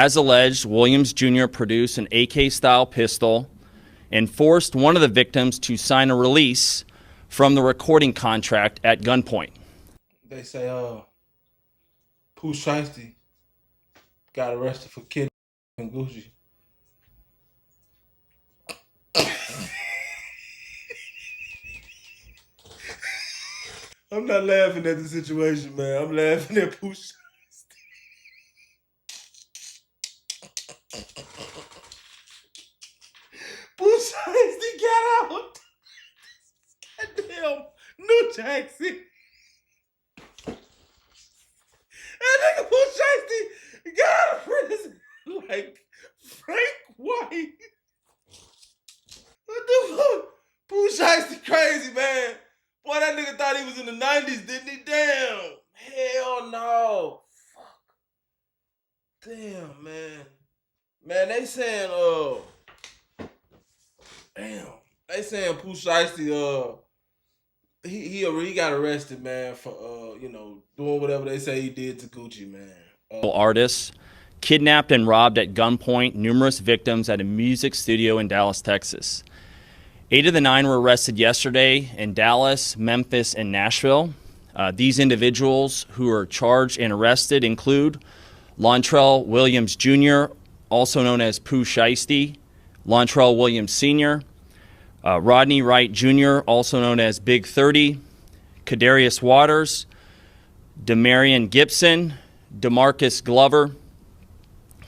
As alleged, Williams Jr. produced an AK-style pistol and forced one of the victims to sign a release from the recording contract at gunpoint. They say, Pooh Shiesty got arrested for kidnapping Gucci. I'm not laughing at the situation, man. I'm laughing at Pooh Shiesty. Pooh Shiesty got out. Goddamn, New Jackson. That nigga Pooh Shiesty got out of prison like Frank White. What the fuck? Pooh Shiesty crazy, man. Boy, that nigga thought he was in the 90s, didn't he? Damn. Hell no. Fuck. Damn, man. Man, they saying, they saying Pooh Shiesty, he got arrested, man, for, doing whatever they say he did to Gucci, man. Artists kidnapped and robbed at gunpoint numerous victims at a music studio in Dallas, Texas. 8 of the 9 were arrested yesterday in Dallas, Memphis, and Nashville. These individuals who are charged and arrested include Lontrell Williams Jr., also known as Pooh Shiesty, Lontrell Williams Sr., Rodney Wright Jr., also known as Big 30, Kadarius Waters, Demarion Gibson, DeMarcus Glover,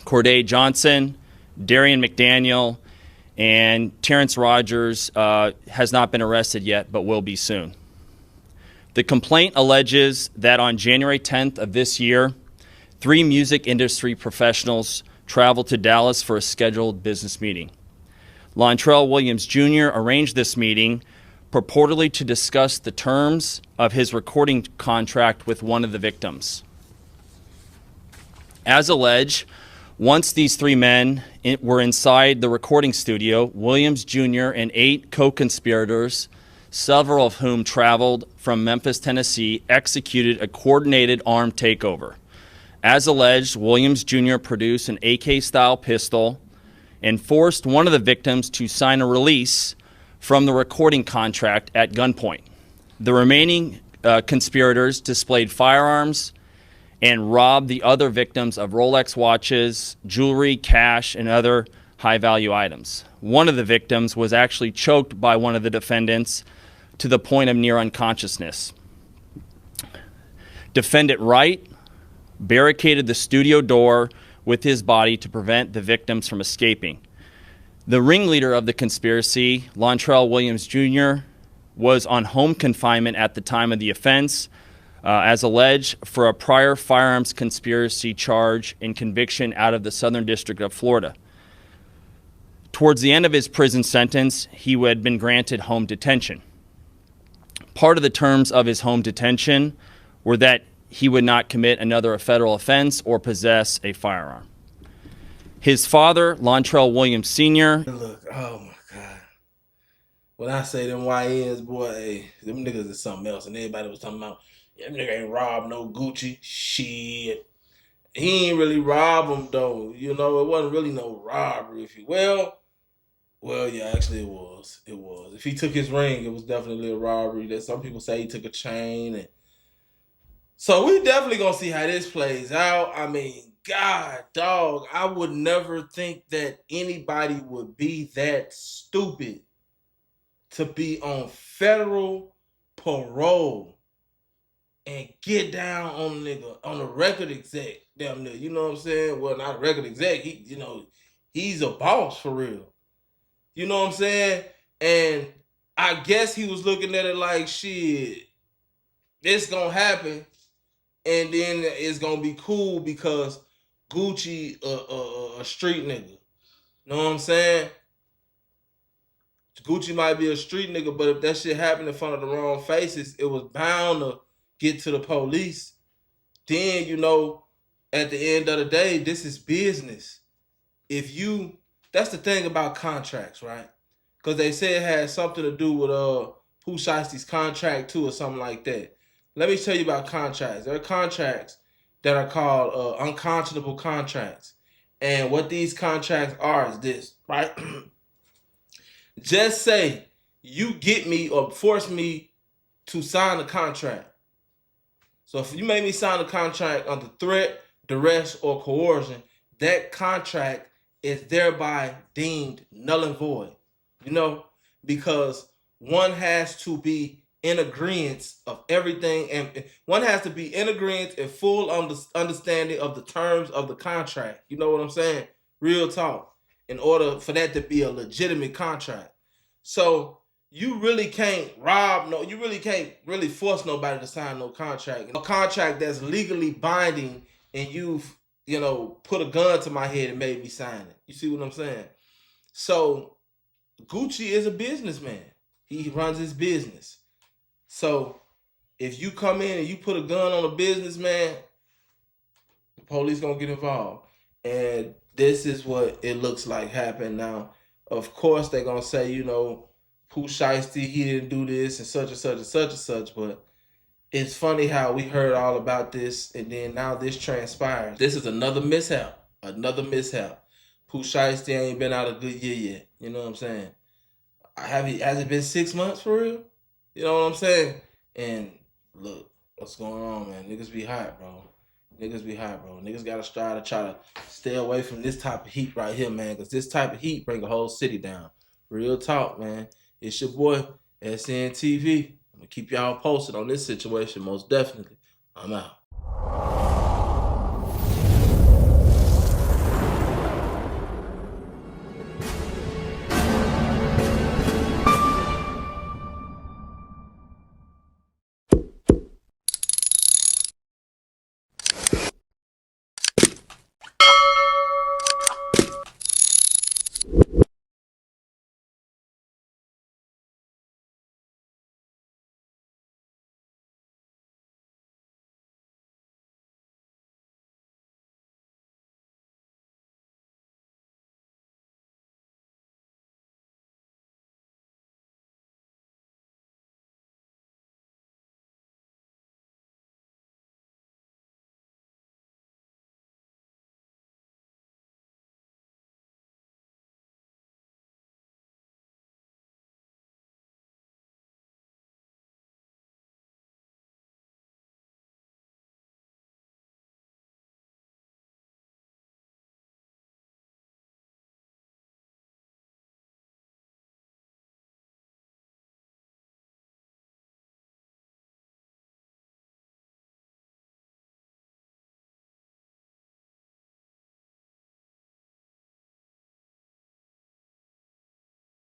Corday Johnson, Darian McDaniel, and Terrence Rogers has not been arrested yet, but will be soon. The complaint alleges that on January 10th of this year, 3 music industry professionals traveled to Dallas for a scheduled business meeting. Lontrell Williams Jr. arranged this meeting purportedly to discuss the terms of his recording contract with one of the victims. As alleged, once these 3 men were inside the recording studio, Williams Jr. and 8 co-conspirators, several of whom traveled from Memphis, Tennessee, executed a coordinated armed takeover. As alleged, Williams Jr. produced an AK-style pistol and forced one of the victims to sign a release from the recording contract at gunpoint. The remaining conspirators displayed firearms and robbed the other victims of Rolex watches, jewelry, cash, and other high-value items. One of the victims was actually choked by one of the defendants to the point of near unconsciousness. Defendant Wright barricaded the studio door with his body to prevent the victims from escaping. The ringleader of the conspiracy, Lontrell Williams Jr., was on home confinement at the time of the offense, as alleged, for a prior firearms conspiracy charge and conviction out of the Southern District of Florida. Towards the end of his prison sentence, he had been granted home detention. Part of the terms of his home detention were that he would not commit another federal offense or possess a firearm. His father, Lontrell Williams Sr. Look, oh my God. When I say them YNs, boy, hey, them niggas is something else. And everybody was talking about, yeah, them nigga ain't robbed no Gucci. Shit. He ain't really rob them though. You know, it wasn't really no robbery. Well, yeah, actually it was. It was. If he took his ring, it was definitely a robbery. That some people say he took a chain. And so we definitely gonna see how this plays out. I mean, God, dog, I would never think that anybody would be that stupid to be on federal parole and get down on nigga on a record exec, damn near. You know what I'm saying? Well, not a record exec. He's a boss for real. You know what I'm saying? And I guess he was looking at it like, shit, this gonna happen, and then it's gonna be cool because Gucci a street nigga. Know what I'm saying? Gucci might be a street nigga, but if that shit happened in front of the wrong faces, it was bound to get to the police. Then, at the end of the day, this is business. That's the thing about contracts, right? Because they say it has something to do with Pooh Shiesty's contract too, or something like that. Let me tell you about contracts. There are contracts that are called unconscionable contracts. And what these contracts are is this, right? Just say you get me or force me to sign a contract. So if you make me sign a contract under threat, duress, or coercion, that contract is thereby deemed null and void. You know, because one has to be in agreement of everything, and one has to be in agreement and full understanding of the terms of the contract. You know what I'm saying? Real talk. In order for that to be a legitimate contract. So you really can't you really can't really force nobody to sign no contract. A contract that's legally binding and you've, put a gun to my head and made me sign it. You see what I'm saying? So Gucci is a businessman. He runs his business. So if you come in and you put a gun on a businessman, the police gonna get involved. And this is what it looks like happened now. Of course, they're gonna say, Pooh Shiesty, he didn't do this and such and such and such and such, but it's funny how we heard all about this and then now this transpires. This is another mishap. Pooh Shiesty ain't been out a good year yet. You know what I'm saying? Has it been 6 months for real? You know what I'm saying? And look, what's going on, man? Niggas be hot, bro. Niggas gotta strive to try to stay away from this type of heat right here, man, because this type of heat bring a whole city down. Real talk, man. It's your boy, SNTV. I'm gonna keep y'all posted on this situation, most definitely. I'm out.